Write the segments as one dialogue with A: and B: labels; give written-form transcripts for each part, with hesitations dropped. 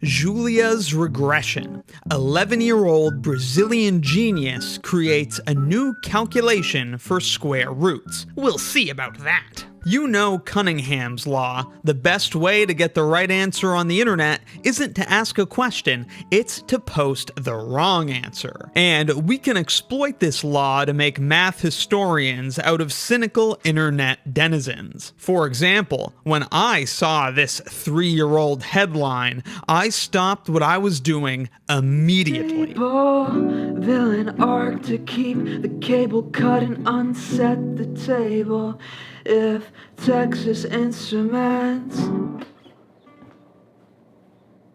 A: Júlia's regression. 11-year-old Brazilian genius creates a new calculation for square roots. We'll see about that. You know Cunningham's law. The best way to get the right answer on the internet isn't to ask a question, it's to post the wrong answer. And we can exploit this law to make math historians out of cynical internet denizens. For example, when I saw this 3-year-old headline, I stopped what I was doing immediately.
B: Villain arc to keep the cable cut and unset the table. If Texas Instruments.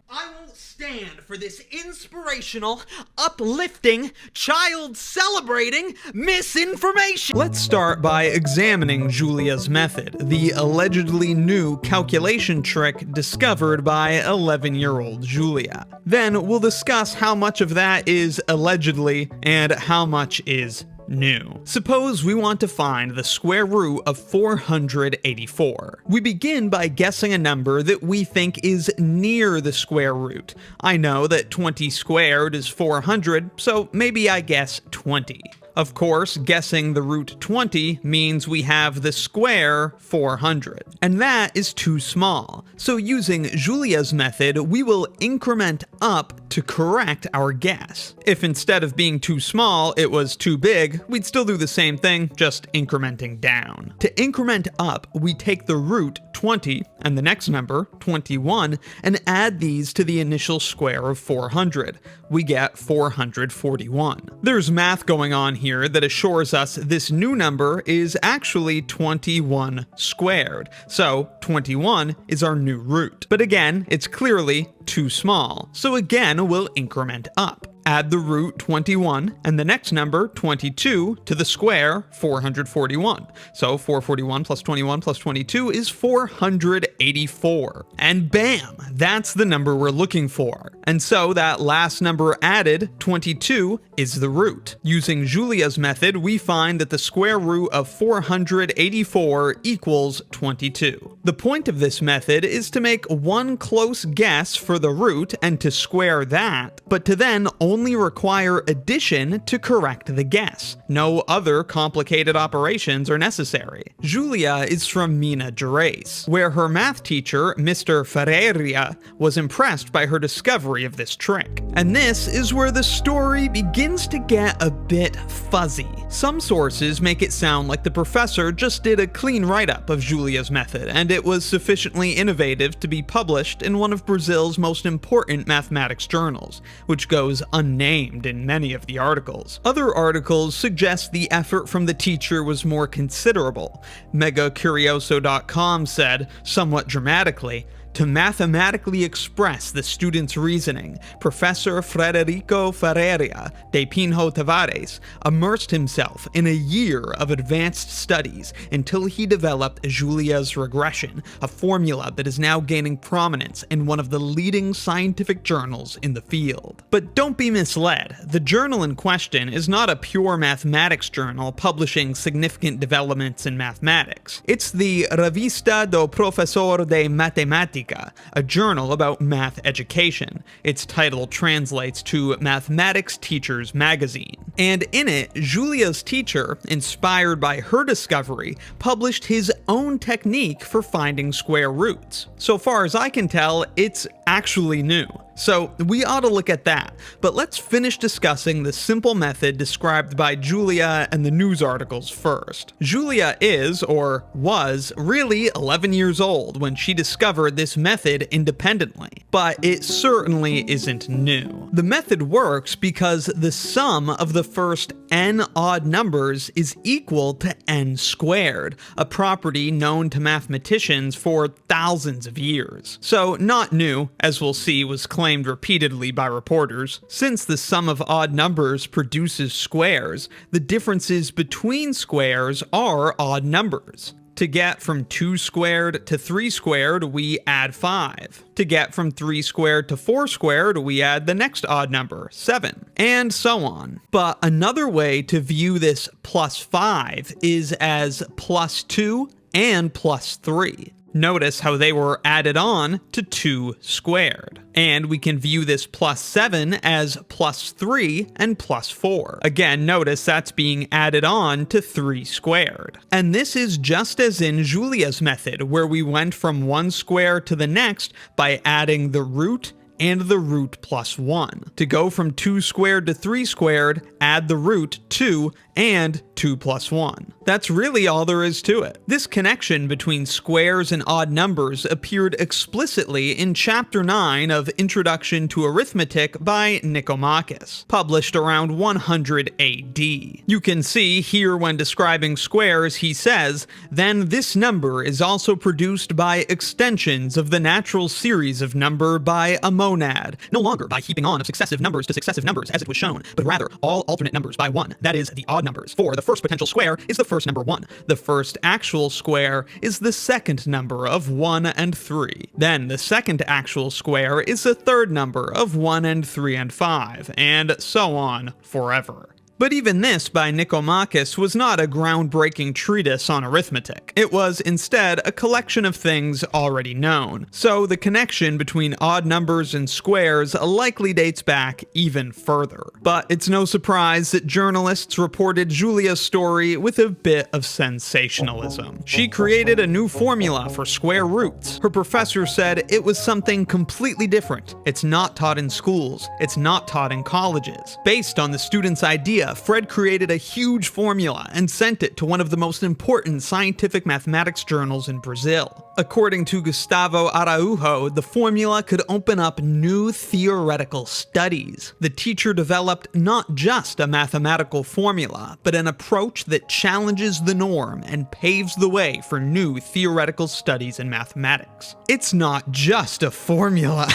A: I won't stand for this inspirational, uplifting, child-celebrating misinformation. Let's start by examining Júlia's method, the allegedly new calculation trick discovered by 11-year-old Júlia. Then we'll discuss how much of that is allegedly and how much is new. Suppose we want to find the square root of 484. We begin by guessing a number that we think is near the square root. I know that 20 squared is 400, so maybe I guess 20. Of course, guessing the root 20 means we have the square 400. And that is too small. So using Júlia's method, we will increment up to correct our guess. If instead of being too small, it was too big, we'd still do the same thing, just incrementing down. To increment up, we take the root 20 and the next number, 21, and add these to the initial square of 400. We get 441. There's math going on here that assures us this new number is actually 21 squared. So 21 is our new root. But again, it's clearly too small. So again, we'll increment up. Add the root 21 and the next number 22 to the square 441. So 441 plus 21 plus 22 is 484. And bam, that's the number we're looking for. And so that last number added, 22, is the root. Using Júlia's method, we find that the square root of 484 equals 22. The point of this method is to make one close guess for the root and to square that, but to then only require addition to correct the guess. No other complicated operations are necessary. Júlia is from Minas Gerais, where her math teacher, Mr. Ferreira, was impressed by her discovery of this trick. And this is where the story begins to get a bit fuzzy. Some sources make it sound like the professor just did a clean write-up of Júlia's method, and it was sufficiently innovative to be published in one of Brazil's most important mathematics journals, which goes unnamed in many of the articles. Other articles suggest the effort from the teacher was more considerable. MegaCurioso.com said, somewhat dramatically, to mathematically express the student's reasoning, Professor Frederico Ferreira de Pinho Tavares immersed himself in a year of advanced studies until he developed Júlia's regression, a formula that is now gaining prominence in one of the leading scientific journals in the field. But don't be misled, the journal in question is not a pure mathematics journal publishing significant developments in mathematics. It's the Revista do Professor de Matemática, a journal about math education. Its title translates to Mathematics Teachers Magazine. And in it, Júlia's teacher, inspired by her discovery, published his own technique for finding square roots. So far as I can tell, it's actually new. So we ought to look at that, but let's finish discussing the simple method described by Júlia and the news articles first. Júlia is, or was, really 11 years old when she discovered this method independently, but it certainly isn't new. The method works because the sum of the first n odd numbers is equal to n squared, a property known to mathematicians for thousands of years. So not new, as we'll see was claimed repeatedly by reporters. Since the sum of odd numbers produces squares, the differences between squares are odd numbers. To get from 2 squared to 3 squared, we add 5. To get from 3 squared to 4 squared, we add the next odd number, 7, and so on. But another way to view this plus 5 is as plus 2 and plus 3. Notice how they were added on to 2 squared. And we can view this plus 7 as plus 3 and plus 4. Again, notice that's being added on to 3 squared. And this is just as in Julia's method, where we went from one square to the next by adding the root and the root plus 1. To go from 2 squared to 3 squared, add the root 2 and 2 plus 1. That's really all there is to it. This connection between squares and odd numbers appeared explicitly in Chapter 9 of Introduction to Arithmetic by Nicomachus, published around 100 AD. You can see here when describing squares, he says, "Then this number is also produced by extensions of the natural series of number by a monad, no longer by heaping on of successive numbers to successive numbers as it was shown, but rather all alternate numbers by 1, that is, the odd numbers. For the first potential square is the first number 1. The first actual square is the second number of 1 and 3. Then the second actual square is the third number of 1 and 3 and 5, and so on forever." But even this by Nicomachus was not a groundbreaking treatise on arithmetic. It was instead a collection of things already known. So the connection between odd numbers and squares likely dates back even further. But it's no surprise that journalists reported Julia's story with a bit of sensationalism. She created a new formula for square roots. Her professor said it was something completely different. It's not taught in schools. It's not taught in colleges. Based on the student's idea, Fred created a huge formula and sent it to one of the most important scientific mathematics journals in Brazil. According to Gustavo Araujo, the formula could open up new theoretical studies. The teacher developed not just a mathematical formula, but an approach that challenges the norm and paves the way for new theoretical studies in mathematics. It's not just a formula.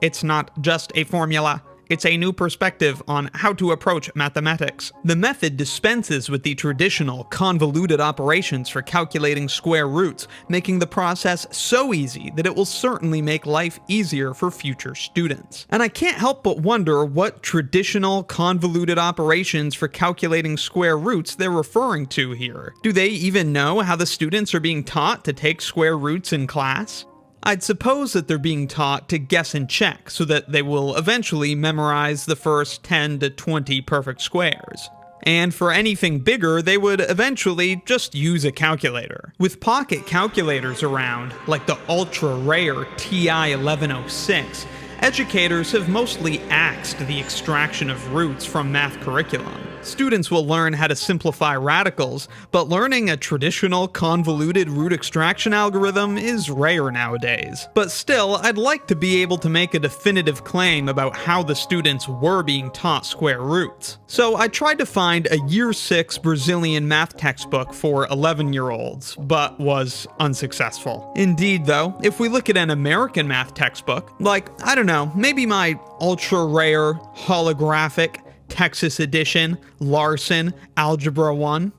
A: It's not just a formula. It's a new perspective on how to approach mathematics. The method dispenses with the traditional convoluted operations for calculating square roots, making the process so easy that it will certainly make life easier for future students. And I can't help but wonder what traditional convoluted operations for calculating square roots they're referring to here. Do they even know how the students are being taught to take square roots in class? I'd suppose that they're being taught to guess and check so that they will eventually memorize the first 10 to 20 perfect squares. And for anything bigger, they would eventually just use a calculator. With pocket calculators around, like the ultra-rare TI 1106, educators have mostly axed the extraction of roots from math curriculum. Students will learn how to simplify radicals, but learning a traditional convoluted root extraction algorithm is rare nowadays. But still, I'd like to be able to make a definitive claim about how the students were being taught square roots. So I tried to find a Year 6 Brazilian math textbook for 11-year-olds, but was unsuccessful. Indeed though, if we look at an American math textbook, like, I don't know, maybe my ultra-rare, holographic, Texas edition, Larson, Algebra 1.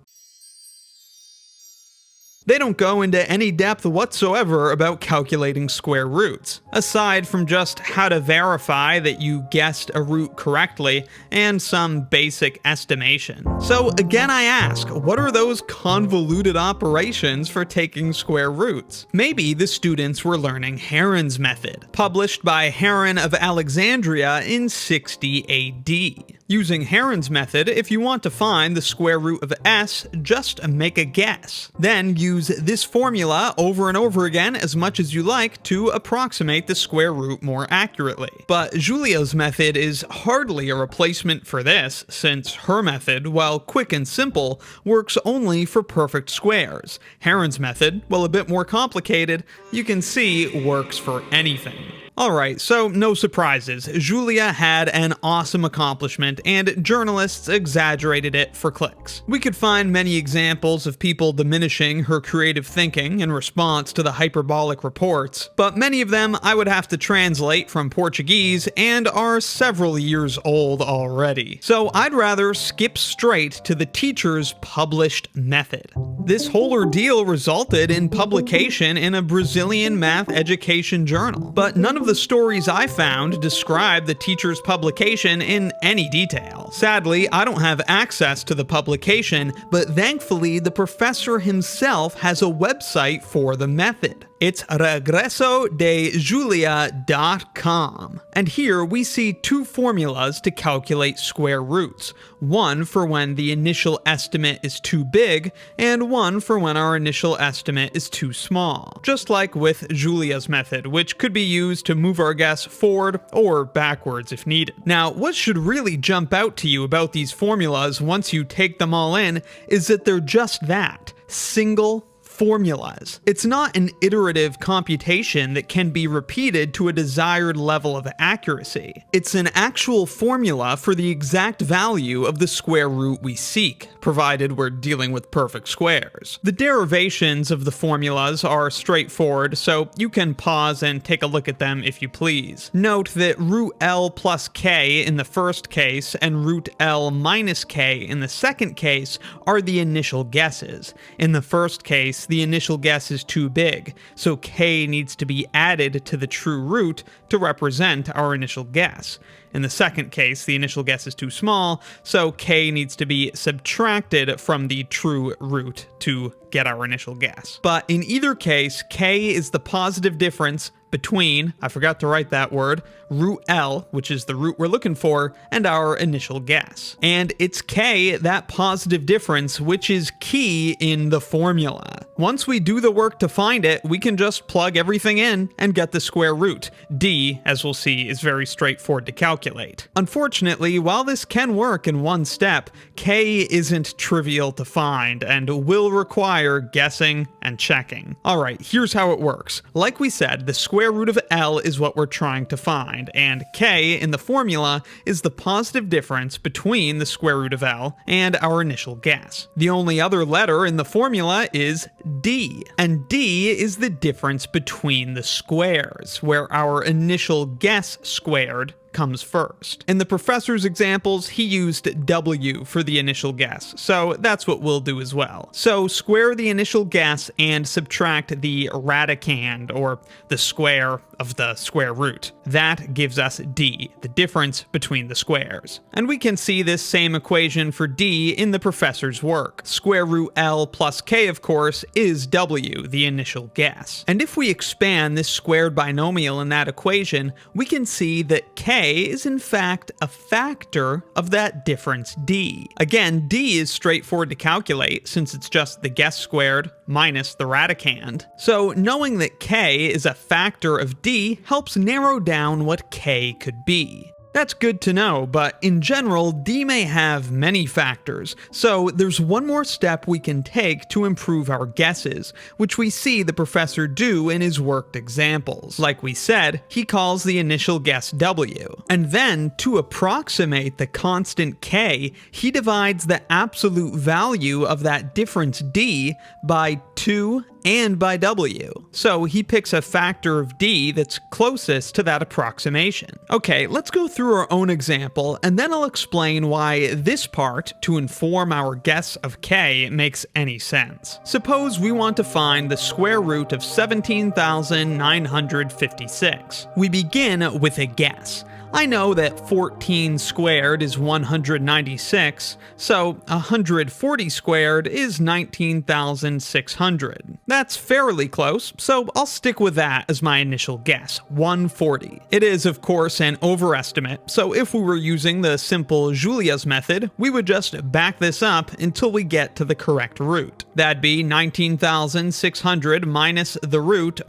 A: They don't go into any depth whatsoever about calculating square roots, aside from just how to verify that you guessed a root correctly and some basic estimation. So again I ask, what are those convoluted operations for taking square roots? Maybe the students were learning Heron's method, published by Heron of Alexandria in 60 AD. Using Heron's method, if you want to find the square root of s, just make a guess. Then use this formula over and over again as much as you like to approximate the square root more accurately. But Julia's method is hardly a replacement for this, since her method, while quick and simple, works only for perfect squares. Heron's method, while a bit more complicated, you can see works for anything. Alright, so no surprises. Julia had an awesome accomplishment, and journalists exaggerated it for clicks. We could find many examples of people diminishing her creative thinking in response to the hyperbolic reports, but many of them I would have to translate from Portuguese and are several years old already. So I'd rather skip straight to the teacher's published method. This whole ordeal resulted in publication in a Brazilian math education journal, but none of of the stories I found describe the teacher's publication in any detail. Sadly, I don't have access to the publication, but thankfully the professor himself has a website for the method. It's regresodejulia.com. And here we see two formulas to calculate square roots. One for when the initial estimate is too big, and one for when our initial estimate is too small. Just like with Julia's method, which could be used to move our guess forward or backwards if needed. Now, what should really jump out to you about these formulas once you take them all in is that they're just that, single formulas. It's not an iterative computation that can be repeated to a desired level of accuracy. It's an actual formula for the exact value of the square root we seek, provided we're dealing with perfect squares. The derivations of the formulas are straightforward, so you can pause and take a look at them if you please. Note that root L plus k in the first case and root L minus k in the second case are the initial guesses. In the first case, the initial guess is too big, so k needs to be added to the true root to represent our initial guess. In the second case, the initial guess is too small, so k needs to be subtracted from the true root to get our initial guess. But in either case, k is the positive difference between, I forgot to write that word, root L, which is the root we're looking for, and our initial guess. And it's k, that positive difference, which is key in the formula. Once we do the work to find it, we can just plug everything in and get the square root. D, as we'll see, is very straightforward to calculate. Unfortunately, while this can work in one step, k isn't trivial to find and will require guessing and checking. Alright, here's how it works. Like we said, the square root of L is what we're trying to find, and k in the formula is the positive difference between the square root of L and our initial guess. The only other letter in the formula is D, and D is the difference between the squares, where our initial guess squared comes first. In the professor's examples, he used W for the initial guess, so that's what we'll do as well. So square the initial guess and subtract the radicand, or the square of the square root. That gives us D, the difference between the squares. And we can see this same equation for D in the professor's work. Square root L plus K, of course, is W, the initial guess. And if we expand this squared binomial in that equation, we can see that K is in fact a factor of that difference D. Again, D is straightforward to calculate since it's just the guess squared minus the radicand. So knowing that K is a factor of D helps narrow down what K could be. That's good to know, but in general, D may have many factors, so there's one more step we can take to improve our guesses, which we see the professor do in his worked examples. Like we said, he calls the initial guess W, and then, to approximate the constant K, he divides the absolute value of that difference D by 2 and by W. So he picks a factor of D that's closest to that approximation. Okay, let's go through our own example, and then I'll explain why this part, to inform our guess of K, makes any sense. Suppose we want to find the square root of 17,956. We begin with a guess. I know that 14 squared is 196, so 140 squared is 19,600. That's fairly close, so I'll stick with that as my initial guess, 140. It is, of course, an overestimate, so if we were using the simple Julia's method, we would just back this up until we get to the correct root. That'd be 19,600 minus the root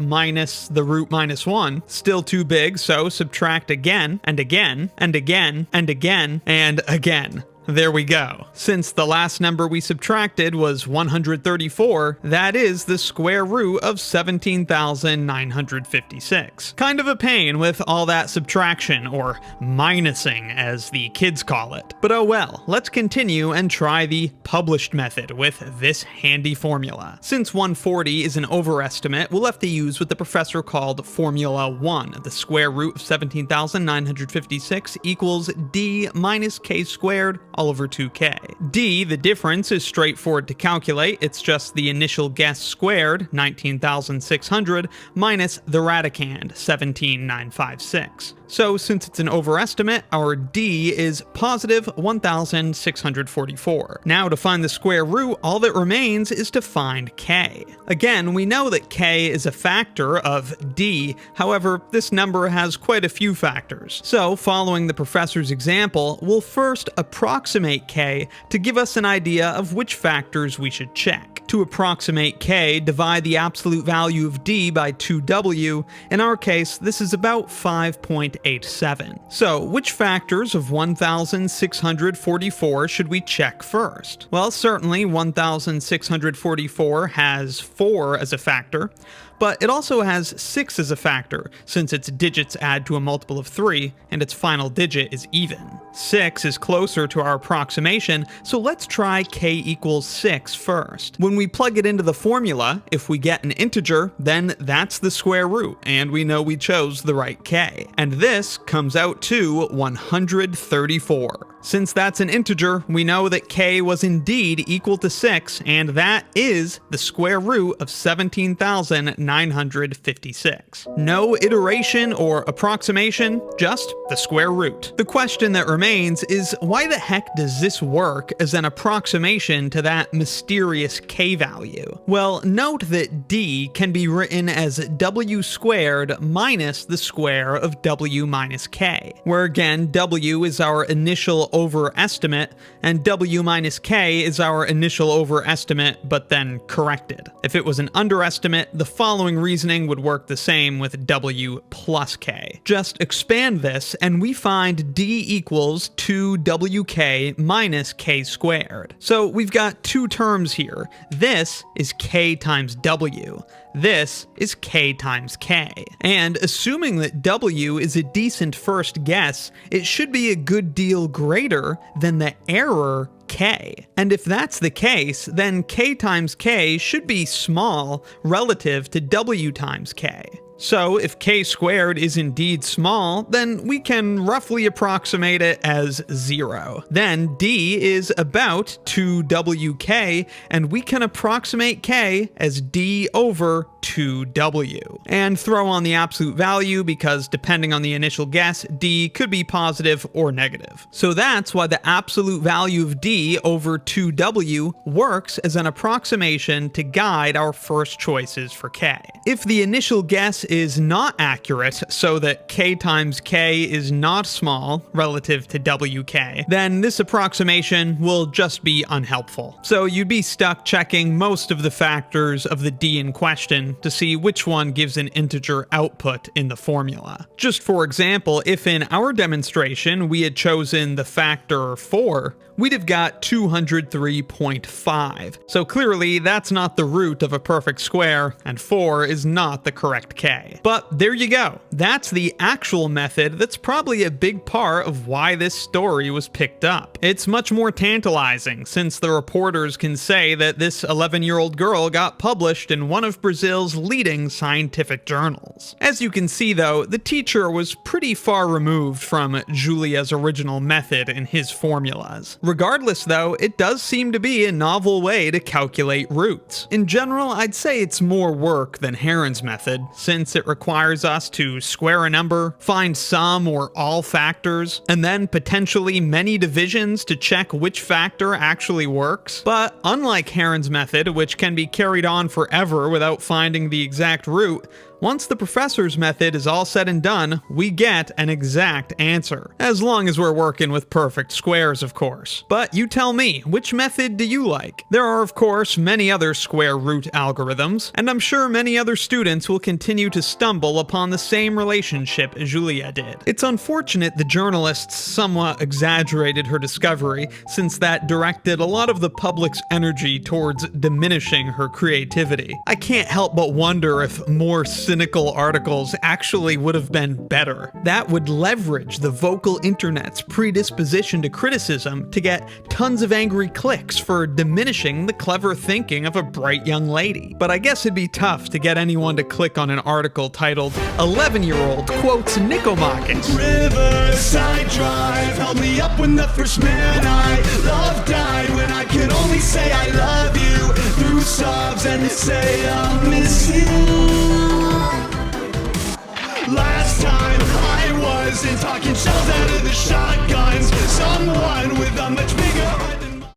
A: minus 1. Still too big, so subtract again, and again, and again, and again, and again. There we go. Since the last number we subtracted was 134, that is the square root of 17,956. Kind of a pain with all that subtraction, or minusing as the kids call it. But oh well, let's continue and try the published method with this handy formula. Since 140 is an overestimate, we'll have to use what the professor called Formula 1. The square root of 17,956 equals D minus K squared all over 2k. D, the difference, is straightforward to calculate. It's just the initial guess squared, 19,600, minus the radicand, 17,956. So since it's an overestimate, our D is positive 1,644. Now to find the square root, all that remains is to find k. Again, we know that k is a factor of D, however, this number has quite a few factors. So following the professor's example, we'll first approximate k to give us an idea of which factors we should check. To approximate k, divide the absolute value of D by 2w. In our case, this is about 5.87. So, which factors of 1,644 should we check first? Well, certainly 1,644 has 4 as a factor, but it also has 6 as a factor, since its digits add to a multiple of 3, and its final digit is even. 6 is closer to our approximation, so let's try k equals 6 first. When we plug it into the formula, if we get an integer, then that's the square root, and we know we chose the right k. And this comes out to 134. Since that's an integer, we know that k was indeed equal to 6, and that is the square root of 17,956. No iteration or approximation, just the square root. The question that remains is, why the heck does this work as an approximation to that mysterious k value? Well, note that D can be written as w squared minus the square of w minus k, where again w is our initial overestimate, and w minus k is our initial overestimate but then corrected. If it was an underestimate, the following reasoning would work the same with w plus k. Just expand this and we find D equals 2wk minus k squared. So we've got two terms here. This is k times w. This is k times k. And assuming that w is a decent first guess, it should be a good deal greater than the error k. And if that's the case, then k times k should be small relative to w times k. So if k squared is indeed small, then we can roughly approximate it as 0. Then D is about 2wk, and we can approximate k as D over 2w. And throw on the absolute value because depending on the initial guess, D could be positive or negative. So that's why the absolute value of D over 2w works as an approximation to guide our first choices for k. If the initial guess is not accurate, so that k times k is not small relative to wk, then this approximation will just be unhelpful. So you'd be stuck checking most of the factors of the D in question to see which one gives an integer output in the formula. Just for example, if in our demonstration we had chosen the factor 4, we'd have got 203.5. So clearly that's not the root of a perfect square, and 4 is not the correct k. But there you go. That's the actual method that's probably a big part of why this story was picked up. It's much more tantalizing since the reporters can say that this 11-year-old girl got published in one of Brazil's leading scientific journals. As you can see though, the teacher was pretty far removed from Júlia's original method in his formulas. Regardless though, it does seem to be a novel way to calculate roots. In general, I'd say it's more work than Heron's method, since it requires us to square a number, find some or all factors, and then potentially many divisions to check which factor actually works. But unlike Heron's method, which can be carried on forever without finding the exact root, once the professor's method is all said and done, we get an exact answer. As long as we're working with perfect squares, of course. But you tell me, which method do you like? There are, of course, many other square root algorithms, and I'm sure many other students will continue to stumble upon the same relationship Júlia did. It's unfortunate the journalists somewhat exaggerated her discovery, since that directed a lot of the public's energy towards diminishing her creativity. I can't help but wonder if more cynical articles actually would have been better. That would leverage the vocal internet's predisposition to criticism to get tons of angry clicks for diminishing the clever thinking of a bright young lady. But I guess it'd be tough to get anyone to click on an article titled 11-year-old quotes Nicomachus.
C: Riverside Drive held me up when the first man I loved died. When I could only say I love you through sobs and say I'll miss you. Last time I was in talking shells out of the shotguns. Someone with a much bigger